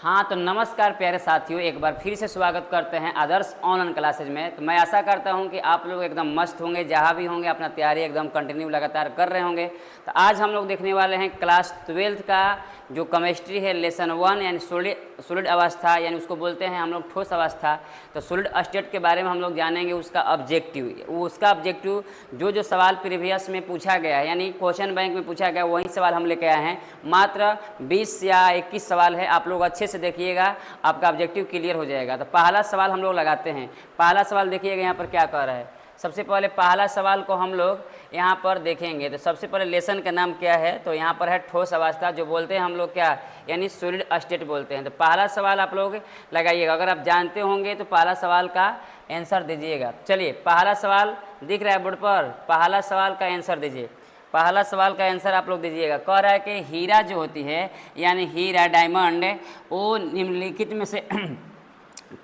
हाँ तो नमस्कार प्यारे साथियों, एक बार फिर से स्वागत करते हैं आदर्श ऑनलाइन क्लासेज में। तो मैं आशा करता हूं कि आप लोग एकदम मस्त होंगे, जहां भी होंगे अपना तैयारी एकदम कंटिन्यू लगातार कर रहे होंगे। तो आज हम लोग देखने वाले हैं क्लास 12th का जो केमिस्ट्री है, लेसन 1 यानी सॉलिड अवस्था, यानी उसको बोलते हैं हम लोग ठोस अवस्था। तो सॉलिड स्टेट के बारे में हम लोग जानेंगे, उसका ऑब्जेक्टिव जो सवाल प्रीवियस में पूछा गया है, यानी क्वेश्चन बैंक में पूछा गया, वही सवाल हम लेके आए हैं। मात्र 20 या 21 सवाल है, आप लोग अच्छे से देखिएगा, आपका ऑब्जेक्टिव क्लियर हो जाएगा। तो पहला सवाल हम लोग लगाते हैं। पहला सवाल देखिएगा यहाँ पर क्या कह रहा है। सबसे पहले पहला सवाल को हम लोग यहाँ पर देखेंगे। तो सबसे पहले लेसन का नाम क्या है, तो यहाँ पर है ठोस अवस्था, जो बोलते हैं हम लोग क्या, यानी सॉलिड स्टेट बोलते हैं। तो पहला सवाल आप लोग लगाइएगा, अगर आप जानते होंगे तो पहला सवाल का आंसर दीजिएगा। चलिए पहला सवाल दिख रहा है बोर्ड पर, पहला सवाल का आंसर दीजिए। पहला सवाल का आंसर आप लोग दीजिएगा। कह रहा है कि हीरा जो होती है, यानी हीरा डायमंड, वो निम्नलिखित में से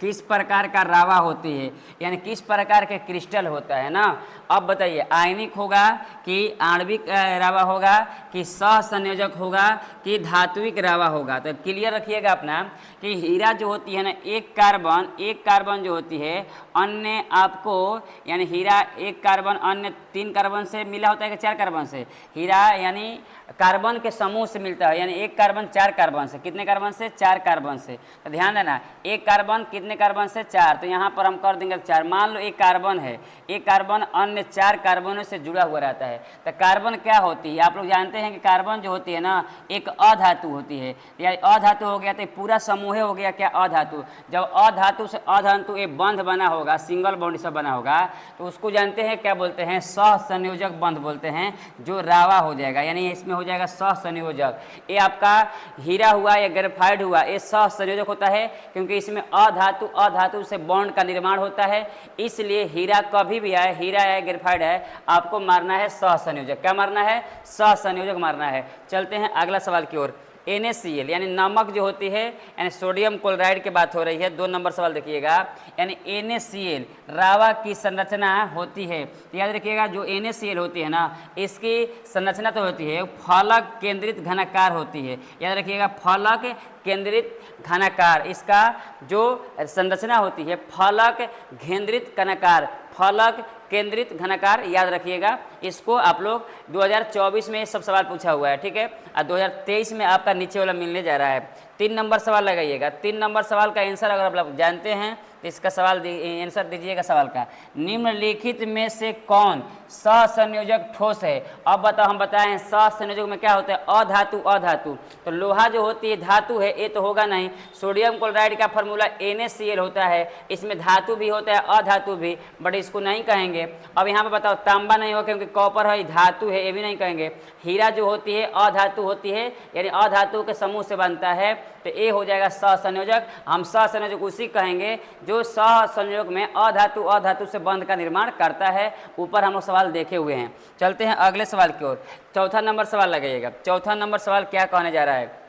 किस प्रकार का रावा होती है, यानी किस प्रकार के क्रिस्टल होता है ना। अब बताइए, आयनिक होगा कि आणविक रावा होगा कि सह संयोजक होगा कि धात्विक रावा होगा। तो क्लियर रखिएगा अपना कि हीरा जो होती है ना, एक कार्बन जो होती है अन्य आपको, यानी हीरा एक कार्बन अन्य 3 कार्बन से मिला होता है कि 4 कार्बन से। हीरा यानी कार्बन के समूह से मिलता है, यानी एक कार्बन 4 कार्बन से। कितने कार्बन से? 4 कार्बन से। तो ध्यान देना, एक कार्बन कितने कार्बन से? 4। तो यहाँ पर हम कर देंगे 4। मान लो एक कार्बन है, एक कार्बन अन्य 4 कार्बनों से जुड़ा हुआ रहता है। तो कार्बन क्या होती है, आप लोग जानते हैं कि कार्बन जो होती है ना, एक अधातु होती है। या अधातु हो गया तो पूरा समूह हो गया क्या, अधातु। जब अधातु से अधातु एक बंध बना होगा, सिंगल बॉन्ड से बना होगा, तो उसको जानते हैं क्या बोलते हैं, सहसंयोजक बंध बोलते हैं, जो रावा हो जाएगा, यानी इसमें हो जाएगा सहसंयोजक। ये आपका हीरा हुआ या ग्रेफाइट हुआ, ये सहसंयोजक होता है, क्योंकि इसमें अधातु से बॉन्ड का निर्माण होता है। इसलिए हीरा कभी भी आए, हीरा है ग्रेफाइट है, आपको मारना है सहसंयोजक। क्या मारना है? सहसंयोजक मारना है। चलते हैं अगला सवाल की ओर। NaCl यानी नमक जो होती है, यानी सोडियम क्लोराइड की बात हो रही है। 2 नंबर सवाल देखिएगा, यानी NaCl रावा की संरचना होती है। तो याद रखिएगा, जो NaCl होती है ना, इसकी संरचना तो होती है फलक केंद्रित घनाकार होती है। याद रखिएगा, फलक केंद्रित घनाकार, इसका जो संरचना होती है फलक केंद्रित घनाकार, फलक केंद्रित घनाकार। याद रखिएगा, इसको आप लोग 2024 में ये सब सवाल पूछा हुआ है, ठीक है। और 2023 में आपका नीचे वाला मिलने जा रहा है। 3 नंबर सवाल लगाइएगा। 3 नंबर सवाल का आंसर अगर आप लोग जानते हैं तो इसका सवाल आंसर दीजिएगा सवाल का। निम्नलिखित में से कौन सहसंयोजक ठोस है? अब बताओ, हम बताएं सहसंयोजक में क्या होता है, अधातु। तो लोहा जो होती है धातु है, ये तो होगा नहीं। सोडियम क्लोराइड का फॉर्मूला NaCl होता है, इसमें धातु भी होता है अधातु भी, बट इसको नहीं कहेंगे। अब यहाँ पे बताओ, तांबा नहीं होगा क्योंकि कॉपर है, धातु है, ये भी नहीं कहेंगे। हीरा जो होती है अधातु होती है, यानी अधातु के समूह से बनता है, तो ये हो जाएगा सहसंयोजक। हम सहसंयोजक उसी कहेंगे जो सहसंयोजक में अधातु से बंध का निर्माण करता है। ऊपर हम लोग सवाल देखे हुए हैं। चलते हैं अगले सवाल की ओर। 4था नंबर सवाल लगाइएगा। 4था नंबर सवाल क्या कहने जा रहा है,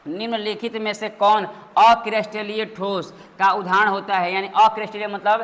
निम्नलिखित में से कौन अक्रिस्टलीय ठोस का उदाहरण होता है? यानी अक्रिस्टलीय मतलब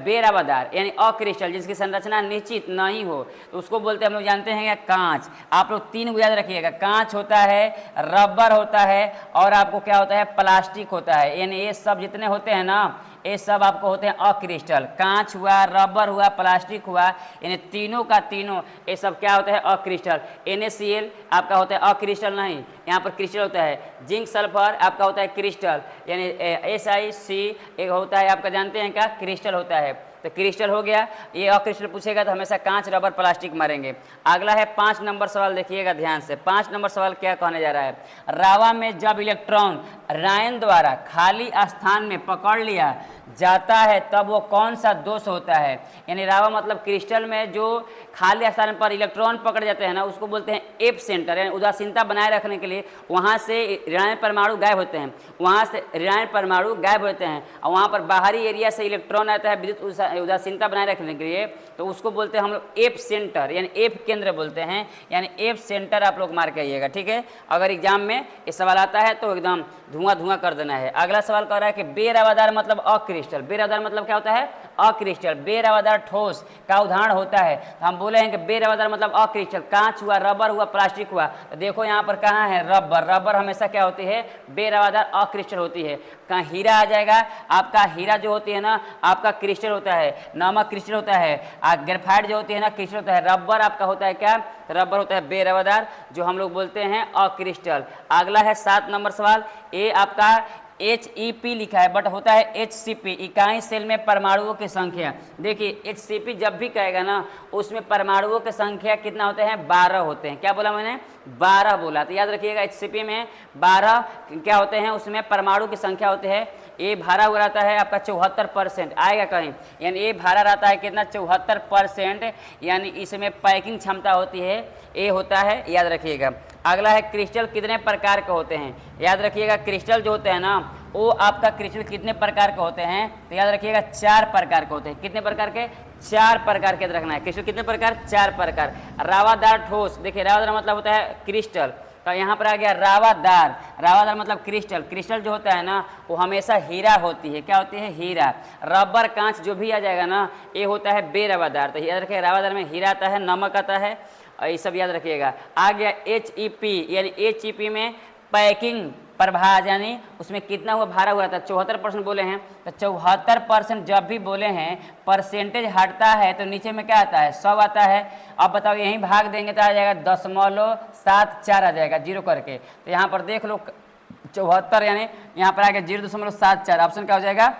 बेरावादार, यानी अक्रिस्टल, जिसकी संरचना निश्चित नहीं हो, तो उसको बोलते हैं, हम लोग जानते हैं क्या, कांच। आप लोग 3 याद रखिएगा, कांच होता है, रबर होता है, और आपको क्या होता है, प्लास्टिक होता है। यानी ये सब जितने होते हैं ना, ये सब आपको होते हैं अक्रिस्टल। कांच हुआ, रबर हुआ, प्लास्टिक हुआ, यानी तीनों का तीनों ये सब क्या होता है, अक्रिस्टल। NaCl आपका होता है अक्रिस्टल नहीं, यहाँ पर क्रिस्टल होता है। जिंक सल्फर आपका होता है क्रिस्टल, यानी SiC एक होता है, आपका जानते हैं क्या, क्रिस्टल होता है। तो क्रिस्टल हो गया। ये अक्रिस्टल पूछेगा तो हमेशा कांच, रबर, प्लास्टिक मारेंगे। अगला है 5 नंबर सवाल, देखिएगा ध्यान से। 5 नंबर सवाल क्या कहने जा रहा है, रावा में जब इलेक्ट्रॉन रायन द्वारा खाली स्थान में पकड़ लिया जाता है तब वो कौन सा दोष होता है? यानी रावा मतलब क्रिस्टल में जो खाली स्थान पर इलेक्ट्रॉन पकड़ जाते हैं ना, उसको बोलते हैं एप सेंटर, यानी उदासीनता बनाए रखने के लिए वहाँ से ऋणायन परमाणु गायब होते हैं, वहाँ से ऋणायन परमाणु गायब होते हैं, और वहाँ पर बाहरी एरिया से इलेक्ट्रॉन आता है विद्युत उदासीनता बनाए रखने के लिए, तो उसको बोलते हैं हम लोग एप सेंटर, यानी एप केंद्र बोलते हैं, यानी एप सेंटर आप लोग मार के आइएगा, ठीक है। अगर एग्जाम में ये सवाल आता है तो एकदम धुआं कर देना है। अगला सवाल कह रहा है कि बेरावादार मतलब अक्रिस्टल। बेरावादार मतलब क्या होता है, अक्रिस्टल, बेरवादार ठोस का उदाहरण होता है। तो हम बोले हैं कि बेरवादार मतलब अक्रिस्टल, कांच हुआ, रबर हुआ, प्लास्टिक हुआ। तो देखो यहाँ पर कहाँ है रबर, रबर हमेशा क्या होती है, बेरवादार अक्रिस्टल होती है। कहाँ हीरा आ जाएगा, आपका हीरा जो होती है ना आपका क्रिस्टल होता है, नमक क्रिस्टल होता है, ग्रेफाइट जो होती है ना क्रिस्टल होता है। रबर आपका होता है क्या, रबर होता है बेरवादार, जो हम लोग बोलते हैं अक्रिस्टल। अगला है 7 नंबर सवाल, ये आपका HEP लिखा है बट होता है HCP, इकाई सेल में परमाणुओं की संख्या। देखिए HCP जब भी कहेगा ना उसमें परमाणुओं की संख्या कितना होते हैं, 12 होते हैं। क्या बोला मैंने, 12 बोला। तो याद रखिएगा HCP में 12 क्या होते हैं, उसमें परमाणु की संख्या होती है। ये भारा हुआ रहता है आपका 74% आएगा कहीं, यानी ये भारा रहता है कितना, 74%, यानी इसमें पैकिंग क्षमता होती है, ये होता है, याद रखिएगा। अगला है क्रिस्टल कितने प्रकार के होते हैं, याद रखिएगा क्रिस्टल जो होते हैं ना वो आपका क्रिस्टल कितने प्रकार के होते हैं, तो याद रखिएगा 4 प्रकार के होते हैं। कितने प्रकार के, 4 प्रकार के रखना है। क्रिस्टल कितने प्रकार, 4 प्रकार। रावादार ठोस, देखिए रावादार मतलब होता है क्रिस्टल, तो यहाँ पर आ गया रावादार, रावादार मतलब क्रिस्टल, क्रिस्टल जो होता है ना वो हमेशा हीरा होती है, क्या होती है, हीरा। रबर कांच जो भी आ जाएगा ना ये होता है बेरवादार। तो याद रखिएगा रावादार में हीरा आता है, नमक आता है, और ये सब याद रखिएगा। आ गया HEP, यानी HEP में पैकिंग प्रभाव, यानी उसमें कितना हुआ, भारा हुआ था 74% बोले हैं। तो 74% जब भी बोले हैं परसेंटेज हटता है तो नीचे में क्या आता है, 100 आता है। अब बताओ यहीं भाग देंगे तो आ जाएगा 0.74 आ जाएगा जीरो करके। तो यहाँ पर देख लो 74 यानी यहाँ पर आ गया 0.74, ऑप्शन क्या हो जाएगा,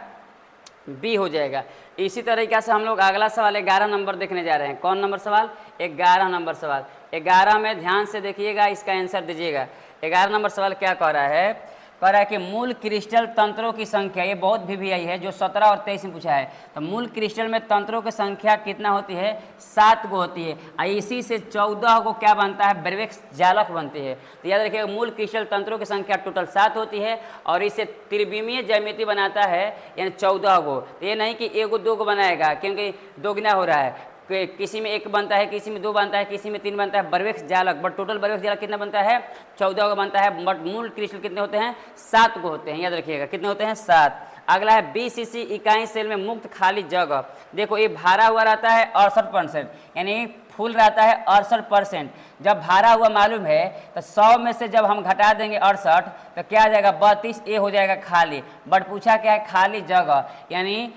बी हो जाएगा। इसी तरीके से हम लोग अगला सवाल 11 नंबर देखने जा रहे हैं। कौन नंबर सवाल, 11 नंबर सवाल। 11 में ध्यान से देखिएगा, इसका आंसर दीजिएगा। 11 नंबर सवाल क्या कह रहा है, कह रहा है कि मूल क्रिस्टल तंत्रों की संख्या, ये बहुत VVI है जो 17 और 23 में पूछा है। तो मूल क्रिस्टल में तंत्रों की संख्या कितना होती है, 7 को होती है, और इसी से 14 को क्या बनता है, ब्रेवेक्स जालक बनती है। तो याद रखिएगा मूल क्रिस्टल तंत्रों की संख्या टोटल 7 होती है और इसे त्रिविमीय ज्यामिति बनाता है, यानी 14 को। तो ये नहीं कि 1 को 2 को बनाएगा, क्योंकि दोगुना हो रहा है, किसी में 1 बनता है, किसी में 2 बनता है, किसी में 3 बनता है, ब्रेवेक्स जालक। बट टोटल ब्रेवेक्स जालक कितना बनता है, 14 का बनता है। बट मूल क्रिस्टल कितने होते हैं, 7 को होते हैं, याद रखिएगा कितने होते हैं, 7। अगला है BCC, इकाई सेल में मुक्त खाली जगह। देखो ये भारा हुआ रहता है 68%, यानी फुल रहता है 68%। जब भारा हुआ मालूम है तो 100 में से जब हम घटा देंगे 68 तो क्या आ जाएगा, 32, ये हो जाएगा खाली। बट पूछा क्या है, खाली जगह, यानी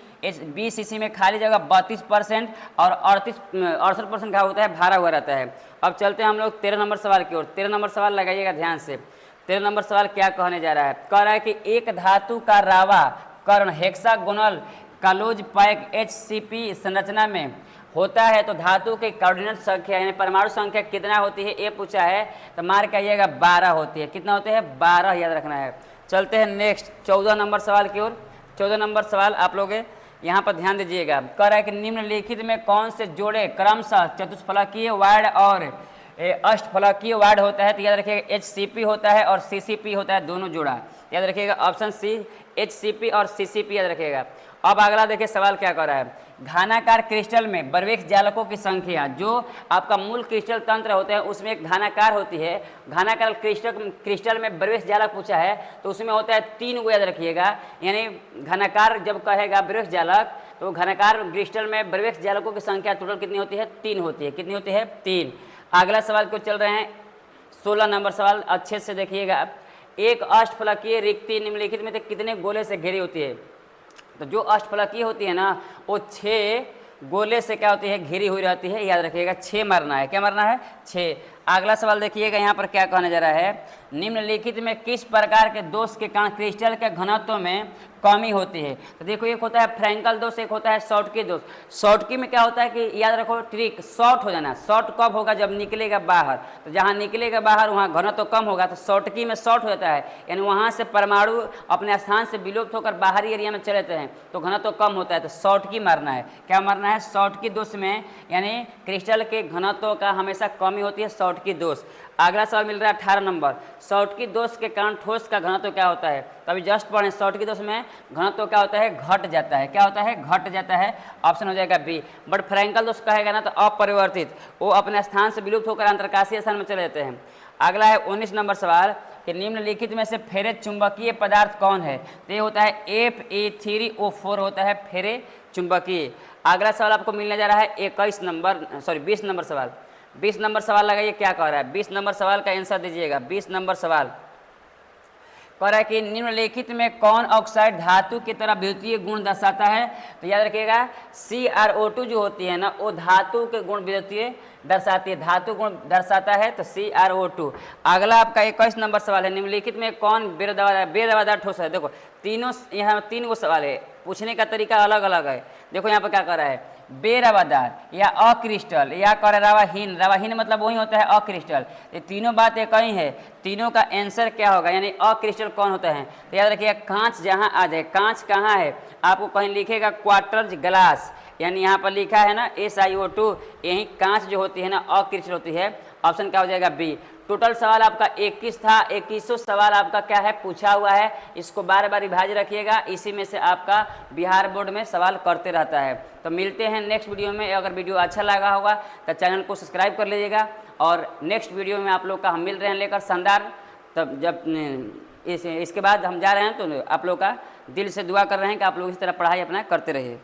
BCC में खाली जगह 32% और 68% का होता है, भारा हुआ रहता है। अब चलते हैं हम लोग 13 नंबर सवाल की ओर। 13 नंबर सवाल लगाइएगा ध्यान से। 13 नंबर सवाल क्या कहने जा रहा है, कह रहा है कि एक धातु का रावा कर्ण हेक्सागोनल क्लोज पैक HCP संरचना में होता है तो धातु के कोऑर्डिनेट संख्या यानी परमाणु संख्या कितना होती है, ये पूछा है। तो मार के आइएगा 12 होती है। कितना होते हैं, 12, याद रखना है। चलते हैं नेक्स्ट 14 नंबर सवाल की ओर। 14 नंबर सवाल आप लोग यहाँ पर ध्यान दीजिएगा। कह रहा है कि निम्नलिखित में कौन से जोड़े क्रमशः चतुष्फलकीय वार्ड और अष्टफलकीय वार्ड होता है। तो याद रखिएगा HCP होता है और CCP होता है, दोनों जोड़ा। याद रखिएगा ऑप्शन सी, HCP और CCP याद रखिएगा। अब अगला देखिए सवाल क्या कर रहा है, घनाकार क्रिस्टल में ब्रेवेक्स जालकों की संख्या, जो आपका मूल क्रिस्टल तंत्र होते हैं उसमें एक घनाकार होती है। घनाकार क्रिस्टल में ब्रेवेक्स जालक पूछा है तो उसमें होता है 3 को, याद रखिएगा। यानी घनाकार जब कहेगा ब्रेवेक्स जालक तो घनाकार क्रिस्टल में ब्रेवेक्स जालकों की संख्या टोटल कितनी होती है, 3 होती है। कितनी होती है, 3। अगला सवाल को चल रहे हैं 16 नंबर सवाल, अच्छे से देखिएगा। एक अष्टफलकीय रिक्ति निम्नलिखित में से कितने गोले से घिरी होती है। तो जो अष्टफलकीय होती है ना वो 6 गोले से क्या होती है, घिरी हुई रहती है। याद रखिएगा 6 मारना है। क्या मारना है, 6। अगला सवाल देखिएगा यहाँ पर क्या कहने जा रहा है, निम्नलिखित में किस प्रकार के दोष के कारण क्रिस्टल के घनत्व में कमी होती है। तो देखो एक होता है फ्रैंकल दोष, एक होता है शॉर्टकी दोष। शॉर्टकी में क्या होता है कि याद रखो ट्रिक, शॉर्ट हो जाना। शॉर्ट कब होगा, जब निकलेगा बाहर। तो जहाँ निकलेगा बाहर वहाँ घनत्व कम होगा, तो शॉर्टकी में शॉर्ट हो जाता है, यानी वहाँ से परमाणु अपने स्थान से विलुप्त होकर बाहरी एरिया में चले जाते हैं तो घनत्व कम होता है। तो शॉर्टकी मारना है। क्या मारना है, शॉर्टकी दोष में, यानी क्रिस्टल के घनत्व का हमेशा कमी होती है, शॉर्टकी दोष। अगला सवाल मिल रहा है 18 नंबर, शॉर्टकी दोष के कारण ठोस का घनत्व क्या होता है। तो अभी जस्ट पढ़ें, शॉर्टकी दोष में घनत्व क्या होता है, घट जाता है। क्या होता है, घट जाता है। ऑप्शन हो जाएगा बी। बट फ्रैंकल दोष कहेगा ना तो अपरिवर्तित, वो अपने स्थान से विलुप्त होकर अंतरकाशीय स्थान में चले जाते हैं। अगला है 19 नंबर सवाल, कि निम्नलिखित में से फेरे चुंबकीय पदार्थ कौन है, तो ये होता है Fe3O4 होता है फेरे चुंबकीय। अगला सवाल आपको मिलने जा रहा है 20 नंबर सवाल। 20 नंबर सवाल लगाइए क्या कह रहा है, 20 नंबर सवाल का आंसर दीजिएगा। 20 नंबर सवाल कह रहा है कि निम्नलिखित में कौन ऑक्साइड धातु की तरह विद्युतीय गुण दर्शाता है, तो याद रखिएगा CrO2 जो होती है ना वो धातु के गुण विद्युतीय दर्शाती है, धातु गुण दर्शाता है तो CrO2। अगला आपका 21 नंबर सवाल है, निम्नलिखित में कौन बेरवादार ठोस है। देखो तीनों यहाँ 3 गो सवाल है, पूछने का तरीका अलग अलग है। देखो यहाँ पर क्या कर रहा है, बेरवादार या अक्रिस्टल या कर रवाहीन, रवाहीन मतलब वही होता है अक्रिस्टल। ये तीनों बात एक ही है, तीनों का आंसर क्या होगा, यानी अक्रिस्टल कौन होता है। तो याद रखिएगा कांच जहाँ आ जाए, कांच कहाँ है आपको कहीं लिखेगा क्वार्टर्ज ग्लास, यानी यहाँ पर लिखा है ना SiO2, यही कांच जो होती है ना अक्रिस्टल होती है। ऑप्शन क्या हो जाएगा बी। टोटल सवाल आपका 21 था, 2100 सवाल आपका क्या है पूछा हुआ है। इसको बार बार रिवाइज रखिएगा, इसी में से आपका बिहार बोर्ड में सवाल करते रहता है। तो मिलते हैं नेक्स्ट वीडियो में। अगर वीडियो अच्छा लगा होगा तो चैनल को सब्सक्राइब कर लीजिएगा, और नेक्स्ट वीडियो में आप लोग का हम मिल रहे हैं लेकर शानदार। तब जब इसके बाद हम जा रहे हैं तो आप लोग का दिल से दुआ कर रहे हैं कि आप लोग इस तरह पढ़ाई अपना करते रहिए।